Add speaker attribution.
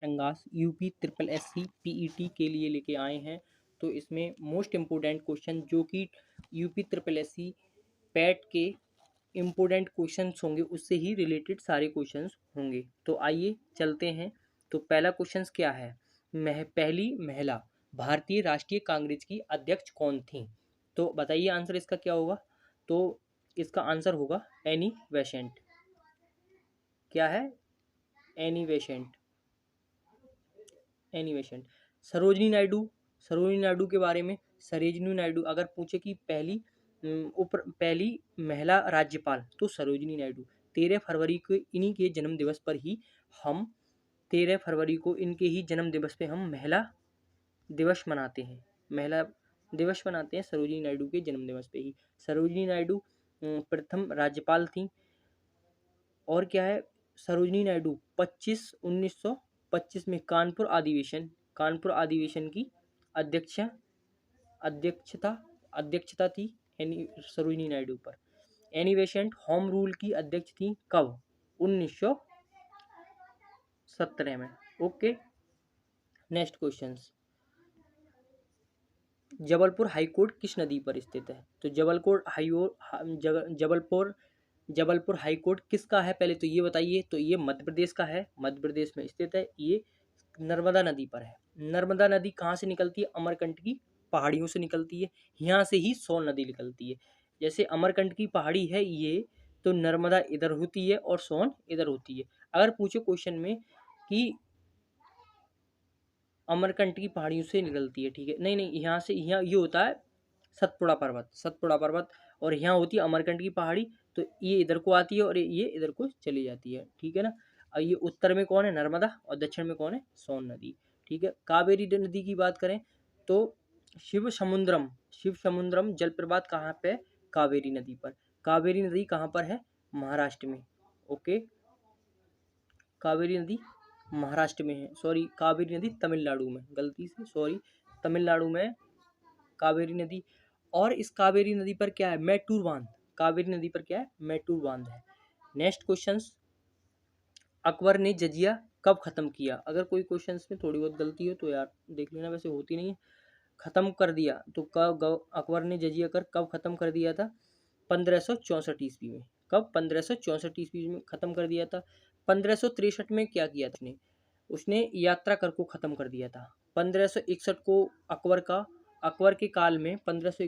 Speaker 1: Angas UP triple SC PET के लिए लेके आए हैं। तो इसमें मोस्ट इम्पोर्टेंट क्वेश्चन जो कि यूपी ट्रिपल एससी पैट के इम्पोर्टेंट क्वेश्चंस होंगे उससे ही रिलेटेड सारे क्वेश्चंस होंगे। तो आइए चलते हैं। तो पहला क्वेश्चंस क्या है, पहली महिला भारतीय राष्ट्रीय कांग्रेस की अध्यक्ष कौन थी? तो बताइए आंसर इसका क्या होगा। तो इसका आंसर होगा एनी बेसेंट। क्या है? Annie Besant. Annie Besant. Sarojini Naidu, Sarojini Naidu के बारे में, सरोजिनी नायडू अगर पूछे कि पहली महिला राज्यपाल तो सरोजिनी नायडू। 13 फरवरी को इन्हीं के जन्म दिवस पर ही हम 13 फरवरी को इनके ही जन्म दिवस पे हम महिला दिवस मनाते हैं। महिला दिवस मनाते हैं सरोजिनी नायडू के जन्म दिवस पे ही। सरोजिनी नायडू प्रथम राज्यपाल थी। और क्या है, सरोजिनी नायडू 1925 में कानपुर अधिवेशन की अध्यक्षता थी सरोजिनी नायडू पर। एनी बेसेंट होम रूल की अध्यक्ष थी कब? 1917 में। Okay, next questions. Jabalpur high court किस नदी पर स्थित है? तो जबलपुर हाईकोर्ट किसका है पहले तो ये बताइए। तो ये मध्य प्रदेश का है, मध्य प्रदेश में स्थित है। ये नर्मदा नदी पर है। नर्मदा नदी कहाँ से निकलती है? अमरकंटक की पहाड़ियों से निकलती है। यहाँ से ही सोन नदी निकलती है। जैसे अमरकंटक की पहाड़ी है ये, तो नर्मदा इधर होती है और सोन इधर होती है। अगर पूछो क्वेश्चन में कि अमरकंटक की पहाड़ियों से निकलती है, ठीक है, नहीं यहाँ से, यहाँ ये होता है सतपुड़ा पर्वत और यहाँ होती है अमरकंटक की पहाड़ी। तो ये इधर को आती है और ये इधर को चली जाती है, ठीक है ना। और ये उत्तर में कौन है? नर्मदा। और दक्षिण में कौन है? सोन नदी, ठीक है। कावेरी नदी की बात करें तो शिव समुद्रम जलप्रपात कहाँ पे? कावेरी नदी पर। कावेरी नदी कहाँ पर है? महाराष्ट्र में। ओके, कावेरी नदी महाराष्ट्र में है। सॉरी, कावेरी नदी तमिलनाडु में, गलती से सॉरी, तमिलनाडु में कावेरी नदी। और इस कावेरी नदी पर क्या है? मैटूर बांध। कावेरी नदी पर क्या है? मैटूर बांध है। Next questions. अकबर ने जजिया कब खत्म किया? अगर कोई क्वेश्चंस में थोड़ी बहुत गलती हो तो यार देख लेना, वैसे होती नहीं है। खत्म कर दिया तो कब अकबर ने जजिया कर कब खत्म कर दिया था? 1564 ईस्वी में। कब? 1564 ईस्वी में खत्म कर दिया था। 1563 में क्या किया था उसने यात्रा कर को खत्म कर दिया था। 1561 को अकबर के काल में 1500